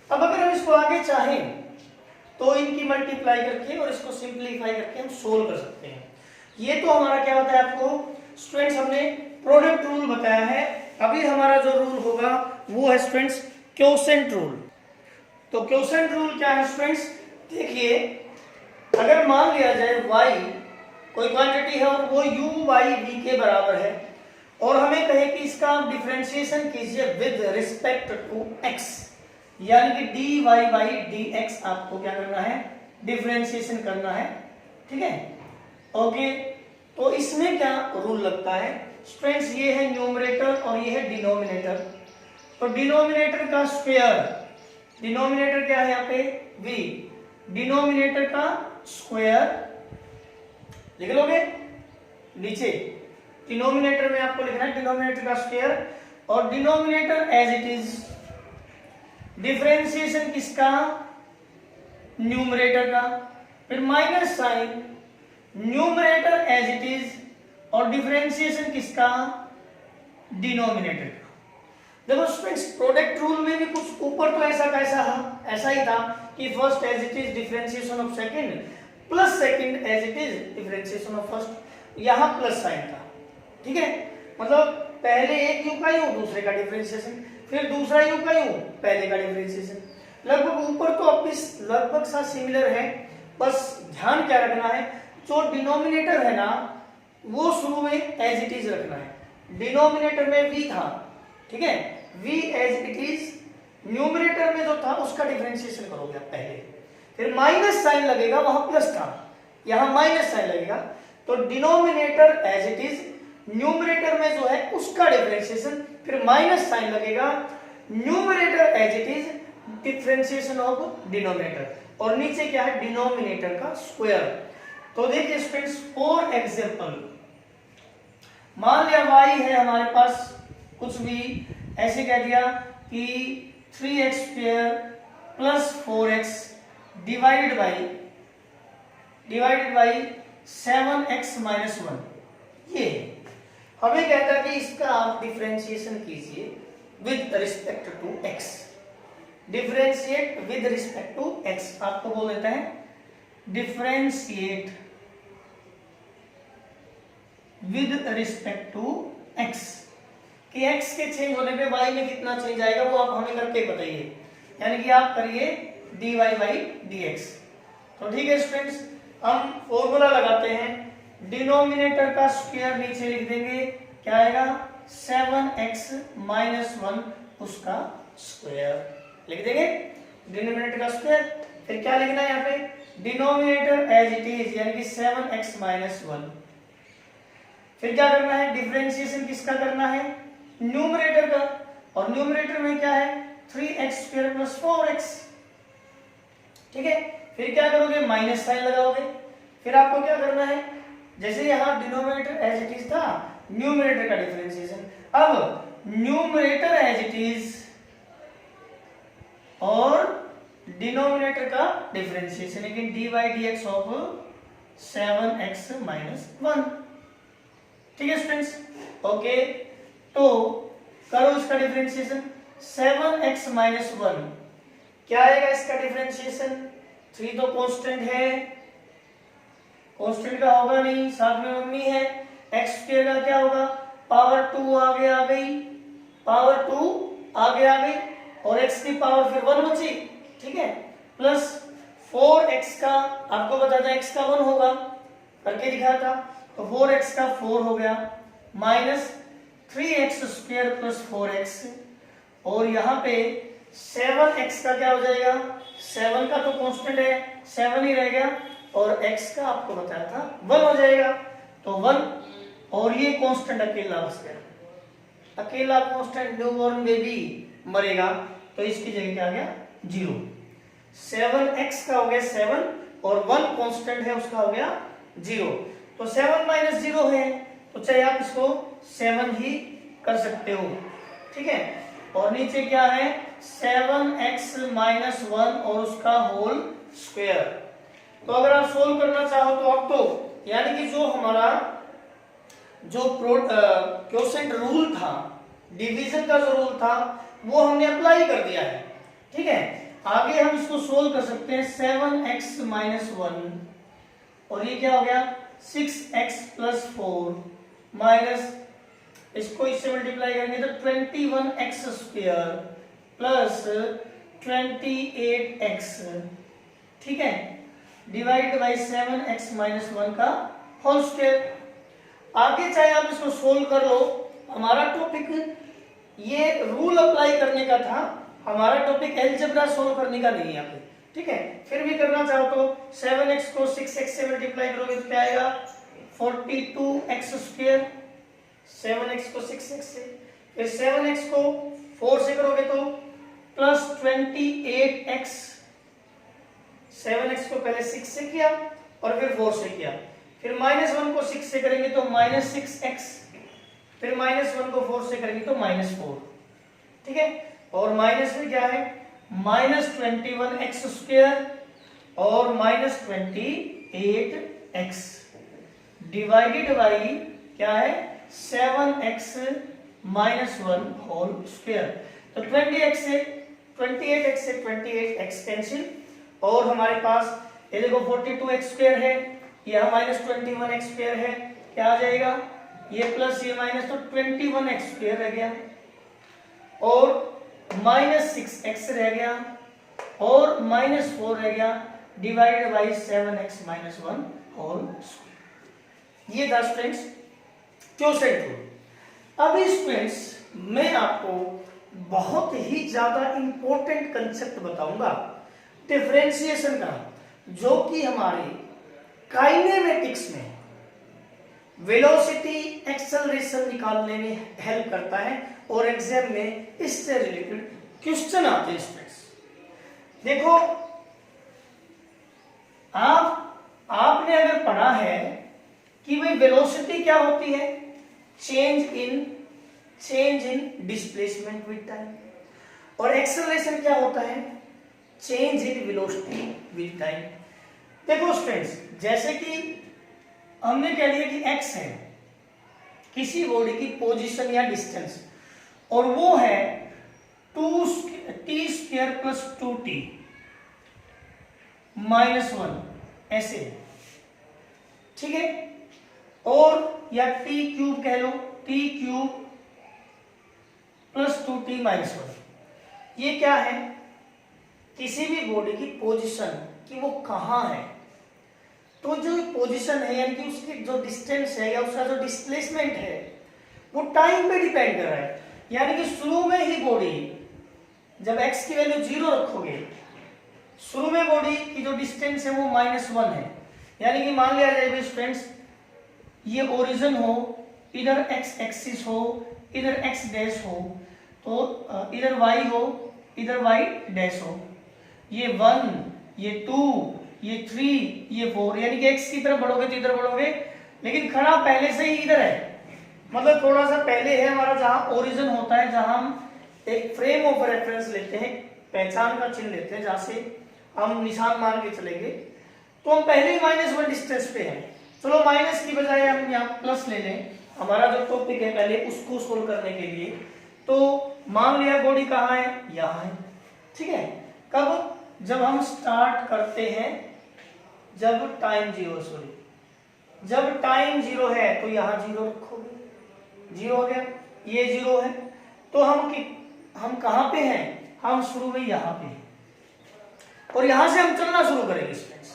अब अगर हम इसको आगे चाहें तो इनकी मल्टीप्लाई करके और इसको सिंप्लीफाई करके हम सोल्व कर सकते हैं। ये तो हमारा क्या होता है आपको स्टूडेंट्स, हमने प्रोडक्ट रूल बताया है। अभी हमारा जो रूल होगा वो है स्टूडेंट्स क्वोशेंट रूल। तो क्वोशेंट रूल क्या है स्टूडेंट्स, देखिए अगर मान लिया जाए y कोई क्वांटिटी है और वो u बाई v के बराबर है और हमें कहे कि इसका आप डिफरेंशिएशन कीजिए विद रिस्पेक्ट टू x, यानी कि dy बाई dx आपको क्या करना है, डिफरेंशिएशन करना है, ठीक है। ओके, तो इसमें क्या रूल लगता है स्टूडेंट्स, ये है न्यूमरेटर और ये है डिनोमिनेटर। तो डिनोमिनेटर का स्क्वायर, डिनोमिनेटर क्या है यहाँ पे v, डिनोमिनेटर का स्क्वायर लिख लोगे नीचे, डिनोमिनेटर में आपको लिखना है डिनोमिनेटर का स्क्वायर और denominator as it is, differentiation किसका, न्यूमरेटर का, फिर minus sign numerator as it is और डिफरेंशिएशन किसका, डिनोमिनेटर का। देखो स्टूडेंट्स प्रोडक्ट रूल में भी कुछ ऊपर तो ऐसा ही था कि first as it is differentiation of second plus second as it is differentiation of first, यहां प्लस साइन था, ठीक है। मतलब पहले एक यू का यू दूसरे का डिफरेंशिएशन, फिर दूसरा यू का यू पहले का डिफरेंशिएशन, लगभग ऊपर तो अब लगभग सा सिमिलर है। बस ध्यान क्या रखना है, जो डिनोमिनेटर है ना वो शुरू में एज इट इज रखना है। डिनोमिनेटर में v था, ठीक है, v as it is, numerator में जो था उसका डिफरेंशिएशन करोगे आप पहले, फिर माइनस साइन लगेगा, वहां प्लस था यहां माइनस साइन लगेगा, तो denominator as it is, numerator में जो है उसका डिफरेंशिएशन, फिर माइनस साइन लगेगा, numerator as it is, differentiation of denominator, और नीचे क्या है डिनोमिनेटर का स्क्वायर। तो देखिए स्टूडेंट्स फॉर एग्जांपल मान लिया y है हमारे पास कुछ भी, ऐसे कह दिया कि 3x square plus 4x divided by 7x minus 1, ये हमें कहता है कि इसका आप डिफरेंशिएशन कीजिए with respect to x, differentiate with respect to x, आपको बोल देता है differentiate with respect to x, कि x के चेंज होने पे y में कितना चेंज आएगा वो आप हमें करके बताइए, यानी कि आप करिए dy बाई dx। तो ठीक है स्टूडेंट्स, हम फॉर्मूला लगाते हैं, डिनोमिनेटर का स्क्वायर नीचे लिख देंगे, क्या आएगा 7x माइनस 1 उसका स्क्वायर लिख देंगे, डिनोमिनेटर का स्क्वायर, फिर क्या लिखना है यहाँ पे डिनोमिनेटर एज इट इज, यानी कि 7x माइनस 1, फिर क्या करना है डिफरेंशिएशन किसका करना है, न्यूमरेटर का, और न्यूमरेटर में क्या है 3x स्क्वायर प्लस 4x, ठीक है। फिर क्या करोगे माइनस साइन लगाओगे, फिर आपको क्या करना है, जैसे यहां डिनोमिनेटर एज इट इज था, न्यूमरेटर का डिफरेंशिएशन, अब न्यूमरेटर एज इट इज और डिनोमिनेटर का डिफरेंशिएशन, लेकिन dy dx of 7x minus 1, ठीक है स्टूडेंट्स। ओके, तो करो इसका डिफरेंशिएशन, 7x माइनस 1 क्या आएगा इसका डिफरेंशिएशन, 3 तो कांस्टेंट है, कांस्टेंट का होगा नहीं, साथ में मम्मी है, x स्क्वायर का क्या होगा, पावर 2 आगे आ गई, पावर 2 आगे आ गई, और x की पावर फिर 1 बची, ठीक है, प्लस 4x का, आपको बता दें x का 1 होगा, करके दिखाया था, तो 4x का 4 हो गया, minus 3x square plus 4x, और यहाँ पे 7x का क्या हो जाएगा, 7 का तो कांस्टेंट है 7 ही रह गया, और x का आपको बताया था 1 हो जाएगा, तो 1, और ये कांस्टेंट अकेला बच गया, अकेला कांस्टेंट, न्यूबॉर्न बेबी मरेगा, तो इसकी जगह क्या आ गया 0, 7x का हो गया 7 और 1 कांस्टेंट है उसका हो गया 0, तो 7 माइनस 0 है, तो चाहे आप इसको 7 ही कर सकते हो, ठीक है, और नीचे क्या है 7x माइनस 1 और उसका होल स्क्वायर। तो अगर आप सोल्व करना चाहो तो अब तो, यानी कि जो हमारा जो क्वोशेंट रूल था, डिवीजन का जो रूल था वो हमने अप्लाई कर दिया है, ठीक है। आगे हम इसको सोल्व कर सकते हैं 7x माइनस 1 और ये क्या हो गया 6x प्लस 4 माइनस इसको इससे मल्टीप्लाई करेंगे तो 21x स्क्वायर प्लस 28x, ठीक है, डिवाइड बाई 7x माइनस 1 का होल स्क्वायर। आगे चाहे आप इसको सोल्व कर लो, हमारा टॉपिक ये रूल अप्लाई करने का था, हमारा टॉपिक अलजेब्रा सोल्व करने का नहीं है यहाँ पे, ठीक है। फिर भी करना चाहो तो 7x को 6x से मल्टीप्लाई करोगे तो क्या आएगा 42x स्क्वायर, 7x को 6x से, फिर 7x को 4 से करोगे तो प्लस 28x, 7x को पहले 6 से किया और फिर 4 से किया, फिर माइनस 1 को 6 से करेंगे तो माइनस 6x, फिर माइनस 1 को 4 से करेंगे तो माइनस 4, ठीक है। और माइनस में क्या है माइनस 21x स्क्वायर और माइनस 28x डिवाइडेड बाई क्या है 7x माइनस 1 होल स्क्वायर। तो 28x से 28x कैंसिल और हमारे पास ये देखो 42x स्क्वायर है, यह माइनस 21x स्क्वायर है, क्या आ जाएगा ये प्लस ये माइनस, तो 21x स्क्वायर रह गया और माइनस 6x रह गया और माइनस 4 रह गया divided by 7x minus 1 whole square. ये था स्टूडेंट्स क्वोशिएंट रूल। अभी स्टूडेंट्स मैं आपको बहुत ही ज्यादा इंपॉर्टेंट कंसेप्ट बताऊंगा डिफरेंशिएशन का, जो कि हमारे काइनेमेटिक्स में वेलोसिटी एक्सेलरेशन निकालने में हेल्प करता है और एग्जाम में इससे रिलेटेड क्वेश्चन आते हैं स्टूडेंट्स। देखो आपने अगर पढ़ा है कि भाई वेलोसिटी क्या होती है, change in displacement with time, और एक्सेलरेशन क्या होता है change in velocity with time. देखो स्टूडेंट्स जैसे कि हमने कह लिया कि x है किसी बॉडी की पोजीशन या डिस्टेंस और वो है 2t square plus 2t minus 1 ऐसे, ठीक है, और या t क्यूब कह लो, t cube plus 2t minus 1। ये क्या है किसी भी बॉडी की पोजीशन कि वो कहाँ है, तो जो पोजीशन है यानी कि उसकी जो डिस्टेंस है या उसका जो डिस्प्लेसमेंट है वो टाइम पे डिपेंड कर रहा है। यानी कि शुरू में ही बॉडी जब x की वैल्यू 0 रखोगे, शुरू में बॉडी की जो डिस्टेंस है वो -1 है, यानी कि मान लिया जाए स्टूडेंट्स ये ओरिजिन हो, इधर x एक्सिस हो, इधर x डैश हो, तो इधर y हो, इधर y डैश हो, ये 1 ये 2 ये 3 ये 4, यानी कि x की तरफ बढ़ोगे तो इधर बढ़ोगे, लेकिन खड़ा पहले से ही इधर है, मतलब थोड़ा सा पहले है हमारा जहां ओरिजिन होता है, जहां हम एक फ्रेम ऑफ रेफरेंस लेते हैं, पहचान का चिन्ह लेते हैं, जहां से हम निशान मान के चलेंगे, तो हम पहले ही -1 डिस्टेंस पे हैं। चलो माइनस की बजाय हम यहाँ प्लस ले लें, हमारा जो टॉपिक है पहले उसको सोल्व करने के लिए। तो मान लिया बॉडी कहाँ है, यहाँ है, ठीक है। कब, जब हम स्टार्ट करते हैं, जब टाइम 0, सॉरी जब टाइम 0 है तो यहाँ 0 रखोगे, 0 हो गया, ये 0 है, तो हम कहाँ पे हैं, हम शुरू में यहाँ पे हैं और यहाँ से हम चलना शुरू करेंगे स्टूडेंट्स।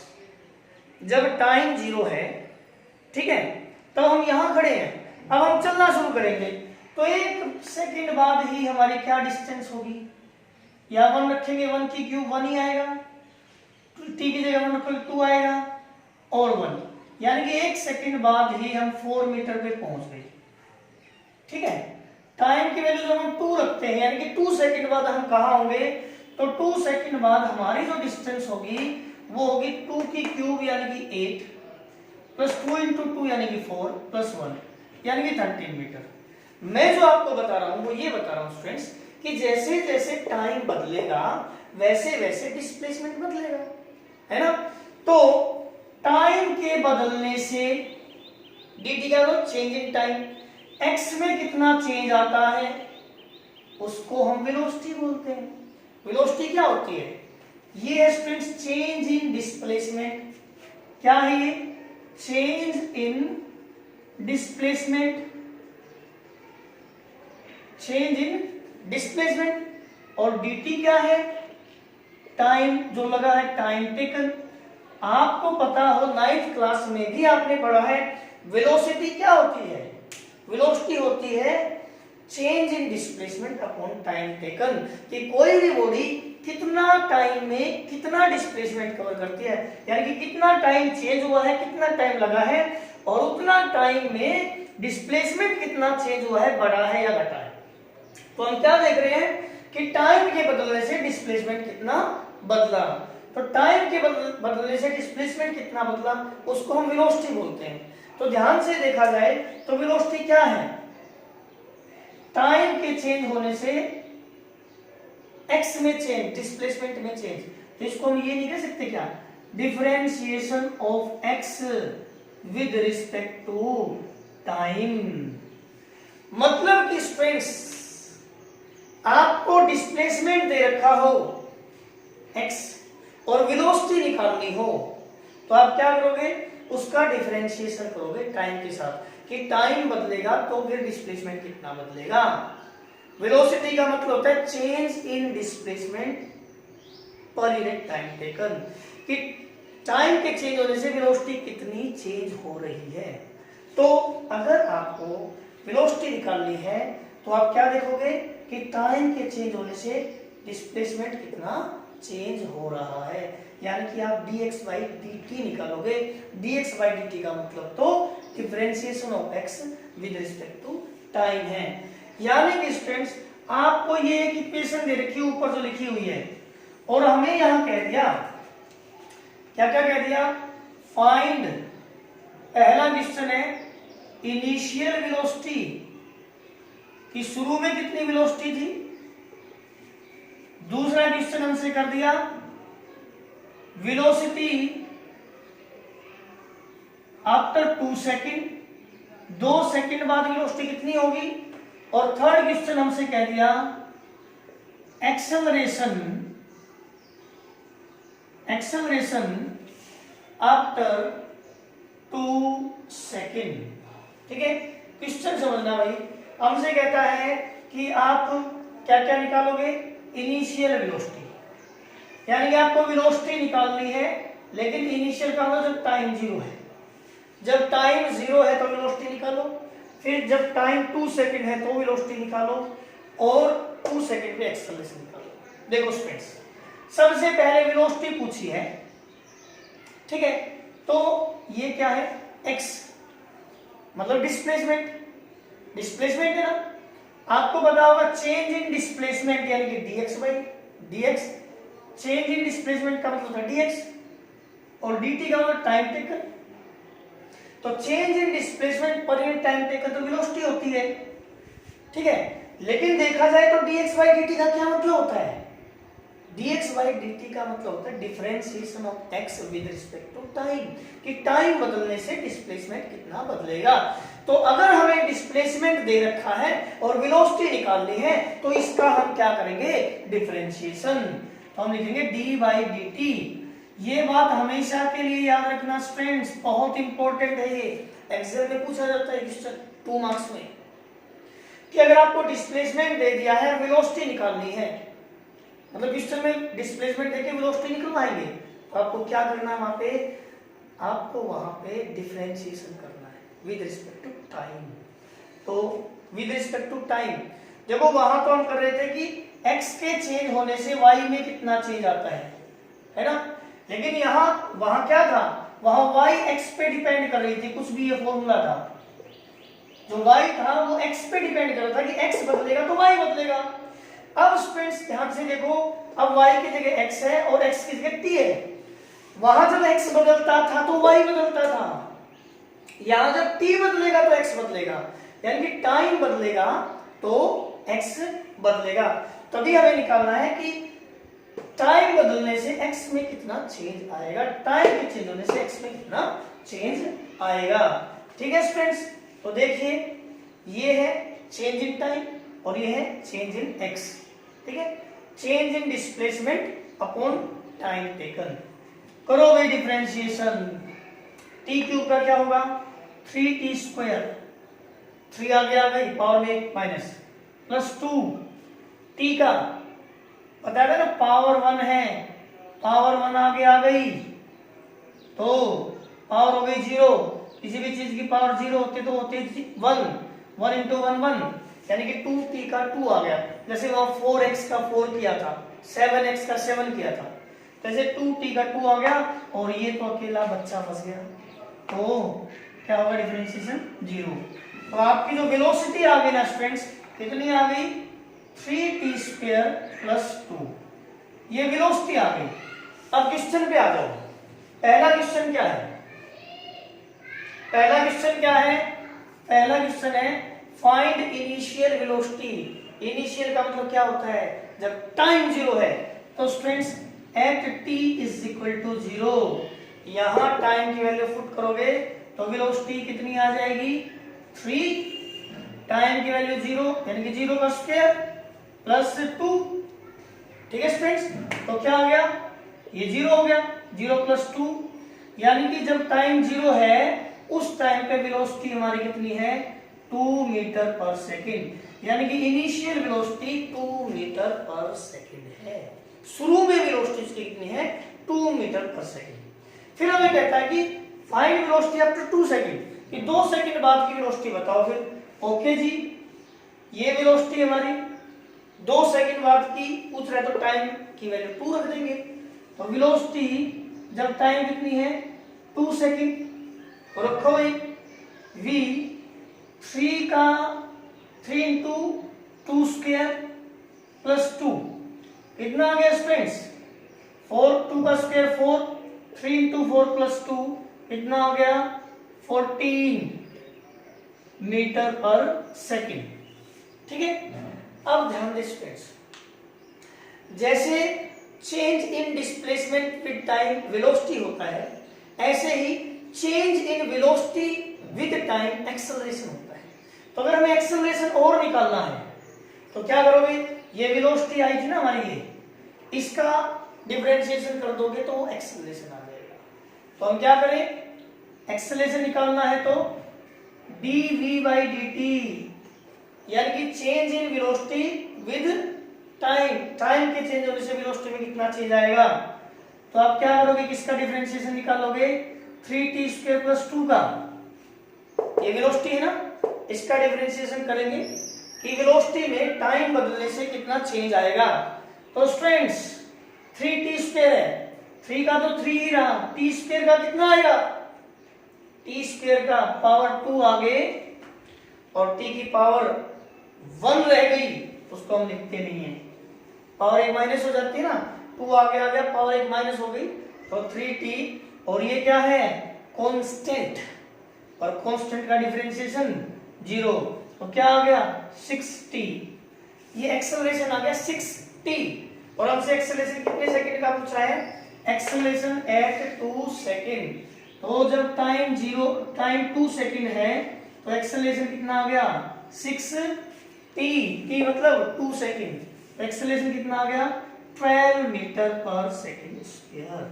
जब टाइम 0 है, ठीक है, तब हम यहाँ खड़े हैं, अब हम चलना शुरू करेंगे, तो 1 सेकंड बाद ही हमारी क्या डिस्टेंस होगी, या 1 रखेंगे, 1 की क्यूब 1 ही आएगा, t की जगह 1 रखोगे 2 आएगा और 1, यानी कि 1 सेकंड बाद ही हम 4 मीटर पे पहुंच गए, ठीक है। टाइम की वैल्यू जब हम 2 रखते हैं, यानी कि 2 सेकंड बाद हम कहाँ होंगे, तो 2 सेकंड बाद हमारी जो डिस्टेंस होगी वो होगी 2 की क्यूब यानी कि 8 प्लस 2 इंटू 2 यानी कि 4 प्लस 1 यानी कि 13 मीटर। मैं जो आपको बता रहा हूं वो ये बता रहा हूं स्टूडेंट्स कि जैसे जैसे टाइम बदलेगा वैसे वैसे डिस्प्लेसमेंट बदलेगा, है ना। तो टाइम के बदलने से dt क्या होगा, चेंज इन टाइम, x में कितना चेंज आता है उसको हम वेलोसिटी बोलते हैं। वेलोसिटी क्या होती है, ये है स्टूडेंट्स चेंज इन डिस्प्लेसमेंट। क्या है ये? Change in displacement, change in displacement. और dt क्या है? टाइम जो लगा है, टाइम टेकन। आपको पता हो 9th क्लास में भी आपने पढ़ा है वेलोसिटी क्या होती है? वेलोसिटी होती है change in displacement upon time taken, कि कोई भी बॉडी कितना टाइम में कितना डिस्प्लेसमेंट कवर करती है, यानी कि कितना टाइम चेंज हुआ है, कितना टाइम लगा है, और उतना टाइम में डिस्प्लेसमेंट कितना चेंज हुआ है, बढ़ा है या घटा है। तो हम क्या देख रहे हैं कि टाइम के बदलने से डिस्प्लेसमेंट कितना बदला। तो टाइम के बदलने से डिस्प्लेसमेंट कितना बदला, उसको हम वेलोसिटी बोलते हैं। तो ध्यान से देखा जाए तो वेलोसिटी क्या है? टाइम के चेंज होने से एक्स में चेंज, डिस्प्लेसमेंट में चेंज। तो इसको हम ये नहीं कह सकते क्या? Differentiation of x with respect to time. मतलब कि स्ट्रेस, आपको डिस्प्लेसमेंट दे रखा हो x और वेलोसिटी निकालनी हो, तो आप क्या करोगे? उसका डिफरेंशिएशन करोगे टाइम के साथ, कि टाइम बदलेगा तो फिर डिस्प्लेसमेंट कितना बदलेगा। वेलोसिटी का मतलब होता है change in displacement per unit time taken, कि टाइम के चेंज होने से वेलोसिटी कितनी चेंज हो रही है। तो अगर आपको वेलोसिटी निकालनी है तो आप क्या देखोगे कि टाइम के चेंज होने से डिस्प्लेसमेंट कितना चेंज हो रहा है, यानी कि आप dx by dt निकालोगे। dx by dt का मतलब तो differentiation of x with respect to time है। यानी कि स्टूडेंट्स आपको ये एक इक्वेशन दे रखी है ऊपर जो लिखी हुई है, और हमें यहां कह दिया, क्या क्या कह दिया? फाइंड, पहला क्वेश्चन है इनिशियल वेलोसिटी, कि शुरू में कितनी वेलोसिटी थी। दूसरा क्वेश्चन हमसे कर दिया वेलोसिटी आफ्टर 2 सेकेंड, 2 सेकेंड बाद वेलोसिटी कितनी होगी। और थर्ड क्वेश्चन हमसे कह दिया एक्सेलरेशन, एक्सेलरेशन आफ्टर 2 सेकेंड। ठीक है, क्वेश्चन समझना भाई। हमसे कहता है कि आप क्या क्या निकालोगे? इनिशियल वेलोसिटी, यानी कि आपको वेलोसिटी निकालनी है, लेकिन इनिशियल का मतलब जब टाइम 0 है। जब टाइम 0 है तो वेलोसिटी निकालो, फिर जब टाइम 2 सेकंड है तो वेलोसिटी निकालो, और 2 सेकंड पे एक्सेलरेशन निकालो। देखो स्टूडेंट्स, सबसे पहले वेलोसिटी पूछी है, ठीक है, तो ये क्या है? x, मतलब डिस्प्लेसमेंट, डिस्प्लेसमेंट है ना। आपको पता होगा चेंज इन डिस्प्लेसमेंट यानी कि dx by dx, change in displacement का मतलब है dx, और dt का मतलब टाइम टेकन। तो change in displacement per unit time taken तो वेलोसिटी होती है, ठीक है। लेकिन देखा जाए तो dx by dt का क्या मतलब होता है? dx by dt का मतलब होता है differentiation of x with respect to time, कि टाइम बदलने से डिस्प्लेसमेंट कितना बदलेगा। तो अगर हमें डिस्प्लेसमेंट दे रखा है और वेलोसिटी निकालनी है तो इसका हम क्या करेंगे? डिफरेंशिएशन। तो हम लिखेंगे d by dt। ये बात हमेशा के लिए याद रखना स्टूडेंट्स, बहुत इंपॉर्टेंट है ये, एग्जाम में पूछा जाता है क्वेश्चन 2 मार्क्स में, कि अगर आपको डिस्प्लेसमेंट दे दिया है, वेलोसिटी निकालनी है, मतलब क्वेश्चन में डिस्प्लेसमेंट देके वेलोसिटी निकलवाएंगे, तो आपको क्या करना है? वहां पे आपको वहां पे डिफरेंशिएशन करना है विद रिस्पेक्ट टू टाइम। तो विद रिस्पेक्ट टू टाइम, देखो वहां तो हम कर रहे थे कि x के चेंज होने से y में कितना चेंज आता है ना। लेकिन यहाँ वहां क्या था? वहां y x पे डिपेंड कर रही थी, कुछ भी ये फॉर्मूला था, जो y था वो x पे डिपेंड कर रहा था कि x बदलेगा तो y बदलेगा। अब स्टूडेंट्स ध्यान से देखो, अब y की जगह x है और x की जगह t है। वहां जब x बदलता था तो y बदलता था, यहां जब t बदलेगा तो x बदलेगा, यानी कि टाइम बदलेगा तो x बदलेगा। तभी हमें निकालना है कि टाइम बदलने से x में कितना चेंज आएगा, टाइम के चेंज होने से x में कितना चेंज आएगा। ठीक है स्टूडेंट्स, तो देखिए ये है चेंज इन टाइम और ये है चेंज इन x, ठीक है। Change in displacement upon time taken. करोगे डिफरेंशिएशन, टी क्यूब का क्या होगा 3t स्क्वायर, 3 आगे आ गई पावर में एक माइनस, प्लस 2 टी का पता है ना पावर 1 है, पावर 1 आगे आ गई तो पावर हो गई 0, किसी भी चीज की पावर 0 होती तो होती 1, 1 इंटू 1 1, यानी कि 2t का 2 आ गया। जैसे वहां 4x का 4 किया था, 7x का 7 किया था, जैसे 2t का 2 आ गया और ये तो अकेला बच्चा फंस गया, तो क्या होगा डिफरेंशिएशन 0। तो आपकी जो वेलोसिटी आ गई ना स्टूडेंट्स कितनी आ गई 3t स्क्वायर प्लस 2, ये वेलोसिटी आ गई। अब क्वेश्चन पे आ जाओ, पहला क्वेश्चन क्या है, पहला क्वेश्चन क्या है, पहला क्वेश्चन है फाइंड इनिशियल वेलोसिटी। इनिशियल का मतलब क्या होता है जब टाइम 0 है, तो students at t is equal to 0, यहां टाइम की वैल्यू पुट करोगे तो वेलोसिटी कितनी आ जाएगी 3, टाइम की वैल्यू 0 यानी कि 0 का स्क्वायर प्लस 2, ठीक है स्टूडेंट्स। तो क्या हो गया ये 0 हो गया, 0 प्लस 2, यानी कि जब टाइम 0 है उस टाइम पे वेलोसिटी हमारी कितनी है 2 मीटर पर सेकेंड, यानी कि इनिशियल वेलोसिटी 2 मीटर पर सेकेंड है, शुरू में वेलोसिटी कितनी है 2 मीटर पर सेकेंड। फिर हमें कहता है कि फाइंड वेलोसिटी आफ्टर 2 सेकेंड, कि 2 सेकेंड बाद की वेलोसिटी बताओ। फिर ओके जी, ये वेलोसिटी हमारी 2 सेकेंड बाद की पूछ रहा है तो टाइम की वैल्यू 2 रख देंगे। तो वेलोसिटी जब टाइम कितनी है 2 सेकेंड, तो रखो भाई v 3 का 3 इंटू 2 स्क्वायर प्लस 2 कितना आ गया स्टूडेंट्स 4, 2 का स्क्वायर 4, 3 इंटू 4 प्लस 2 कितना हो गया 14 मीटर पर सेकेंड, ठीक है। अब ध्यान दे स्टूडेंट्स, जैसे change in displacement with time velocity होता है, ऐसे ही change in velocity with time acceleration होता है। तो अगर हमें एक्सेलरेशन और निकालना है तो क्या करोगे, ये वेलोसिटी आई थी ना हमारी, ये इसका डिफरेंशिएशन कर दोगे तो एक्सेलरेशन आ जाएगा। तो हम क्या करें, एक्सेलरेशन निकालना है तो dv/dt, यानी कि change in velocity with time, time के चेंज होने से वेलोसिटी में कितना चेंज आएगा। तो आप क्या करोगे, किसका डिफरेंशिएशन निकालोगे 3t स्क्वायर प्लस 2 का, ये वेलोसिटी है ना, इसका डिफरेंशिएशन करेंगे कि वेलोसिटी में टाइम बदलने से कितना चेंज आएगा। तो स्टूडेंट्स 3t स्क्वायर है, 3 का तो 3 ही रहा, t स्क्वायर का कितना आएगा, t स्क्वायर का पावर 2 आगे और t की पावर 1 रह गई, उसको हम लिखते नहीं है, पावर एक माइनस हो जाती है ना, 2 आगे आ गया पावर एक माइनस हो गई, तो 3t, और ये क्या है कांस्टेंट, और कांस्टेंट का डिफरेंशिएशन 0, तो क्या आ गया 6t, ये एक्सेलरेशन आ गया 6t, और हमसे एक्सेलरेशन कितने सेकंड का पूछा है, एक्सेलरेशन एट 2 सेकंड। तो जब टाइम 2 सेकंड है तो एक्सेलरेशन कितना आ गया 6t, t मतलब 2 सेकंड, तो एक्सेलरेशन कितना आ गया 12 मीटर पर सेकंड स्क्वायर।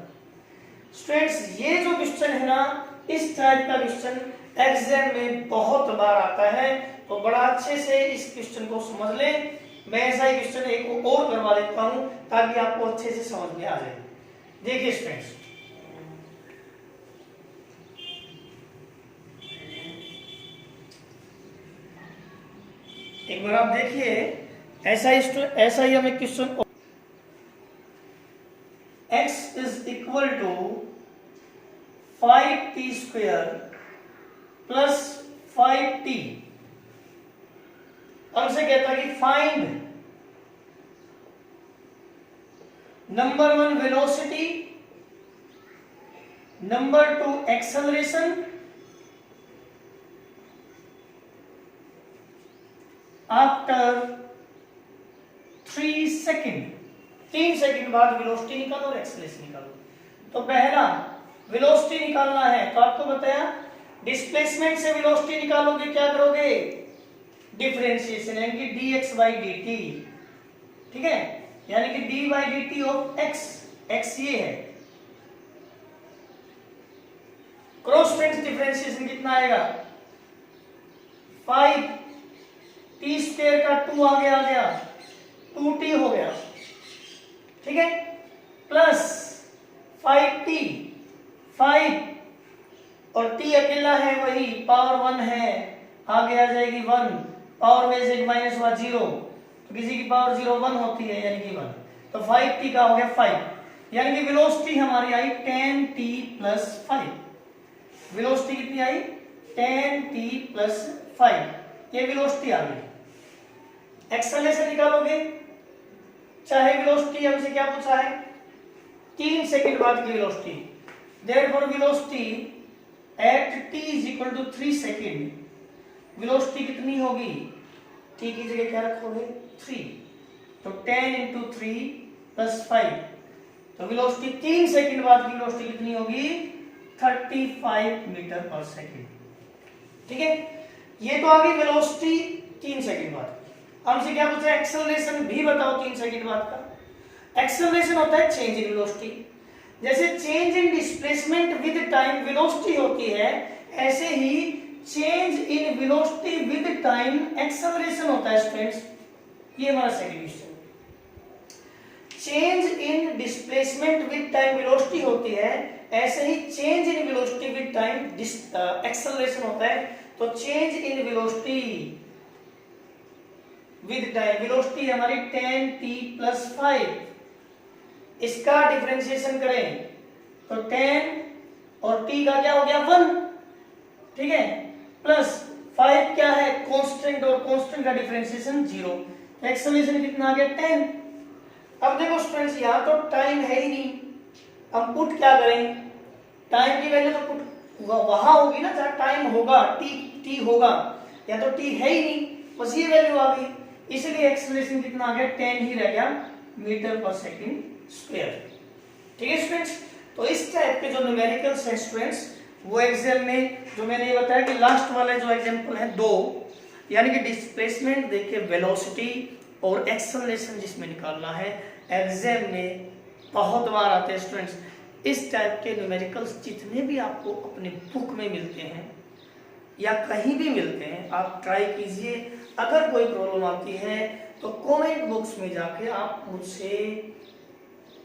स्टूडेंट्स ये जो क्वेश्चन है ना, इस टाइप का क्वेश्चन एग्जाम में बहुत बार आता है, तो बड़ा अच्छे से इस क्वेश्चन को समझ लें। मैं ऐसा ही क्वेश्चन एक और करवा देता हूं ताकि आपको अच्छे से समझ में आ जाए। देखिए स्टूडेंट्स, एक बार आप देखिए, ऐसा ही हमें question, x is equal to 5t square plus 5t, हमसे कहता है कि find number 1 velocity, number 2 acceleration after 3 second, 3 second बाद वेलोसिटी निकालो और एक्सेलरेशन निकालो। तो पहला वेलोसिटी निकालना है, तो आपको बताया डिस्प्लेसमेंट से वेलोसिटी निकालोगे, क्या करोगे डिफरेंशिएशन, यानी कि dx/dt, ठीक है, यानी कि d/dt ऑफ x, x ये है, क्रॉस स्ट्रेंथ डिफरेंशिएशन कितना आएगा 5 t स्क्वायर का 2 आगे आ गया 2t हो गया, ठीक है, प्लस 5t 5 और t अकेला है वही पावर 1 है, आगे आ जाएगी 1, पावर में से माइनस हुआ 0, तो किसी की पावर 0 1 होती है यानी कि 1, तो 5t का हो गया 5, यानी कि वेलोसिटी हमारी आई 10t प्लस 5, वेलोसिटी कितनी आई 10t प्लस 5, ये वेलोसिटी आ गई। एक्सेलरेशन निकालोगे, चाहे वेलोसिटी हमसे क्या पूछा है 3 सेकंड बाद की velocity, therefore velocity at t is equal to 3 second, velocity कितनी होगी t की जगह क्या रखोगे 3, तो 10 इंटू 3 प्लस 5, तो वेलोसिटी 3 सेकंड बाद की वेलोसिटी कितनी होगी 35 मीटर पर सेकंड, ठीक है, ये तो आ गई वेलोसिटी 3 सेकंड बाद। हमसे क्या पूछा एक्सेलरेशन भी बताओ 3 सेकंड बाद का। एक्सेलरेशन होता है चेंज इन वेलोसिटी, जैसे change in displacement with time velocity होती है, ऐसे ही change in velocity with time acceleration होता है स्टूडेंट्स। ये हमारा second question, change in displacement with time velocity होती है, ऐसे ही change in velocity with time acceleration होता है, तो change in velocity with time, velocity हमारी 10t प्लस 5, इसका डिफरेंशिएशन करें तो 10 और t का क्या हो गया 1, ठीक है, प्लस 5 क्या है कांस्टेंट, और कांस्टेंट का डिफरेंशिएशन 0, एक्सेलरेशन कितना आ गया 10। अब देखो स्टूडेंट्स यहाँ तो टाइम है ही नहीं, हम पुट क्या करें, टाइम की वैल्यू तो पुट वहां होगी ना जहां टाइम होगा, t होगा, या तो t है ही नहीं, बस ये वैल्यू आ गई, इसलिए एक्सेलरेशन कितना आ गया 10 ही रह गया मीटर पर सेकंड स्क्वायर, ठीक है स्टूडेंट्स। तो इस टाइप के जो न्यूमेरिकल्स हैं स्टूडेंट्स, वो एग्जाम में जो मैंने ये बताया कि लास्ट वाले जो एग्जांपल है 2, यानी कि डिस्प्लेसमेंट देखिए वेलोसिटी और एक्सेलरेशन जिसमें निकालना है, एग्जाम में बहुत बार आते हैं स्टूडेंट्स। इस टाइप के न्यूमेरिकल्स जितने भी आपको अपने बुक में मिलते हैं या कहीं भी मिलते हैं, आप ट्राई कीजिए। अगर कोई प्रॉब्लम आती है तो कमेंट बॉक्स में जाके आप मुझसे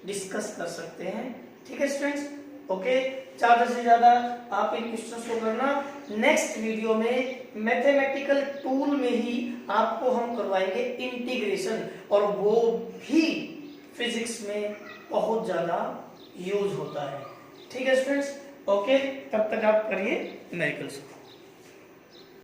डिस्कस कर सकते हैं, ठीक है स्टूडेंट्स, ओके। ज्यादा से ज्यादा आप इन क्वेश्चंस को करना। नेक्स्ट वीडियो में मैथमेटिकल टूल में ही आपको हम करवाएंगे इंटीग्रेशन, और वो भी फिजिक्स में बहुत ज्यादा यूज होता है, ठीक है स्टूडेंट्स, ओके। तब तक आप करिए न्यूमेरिकल्स।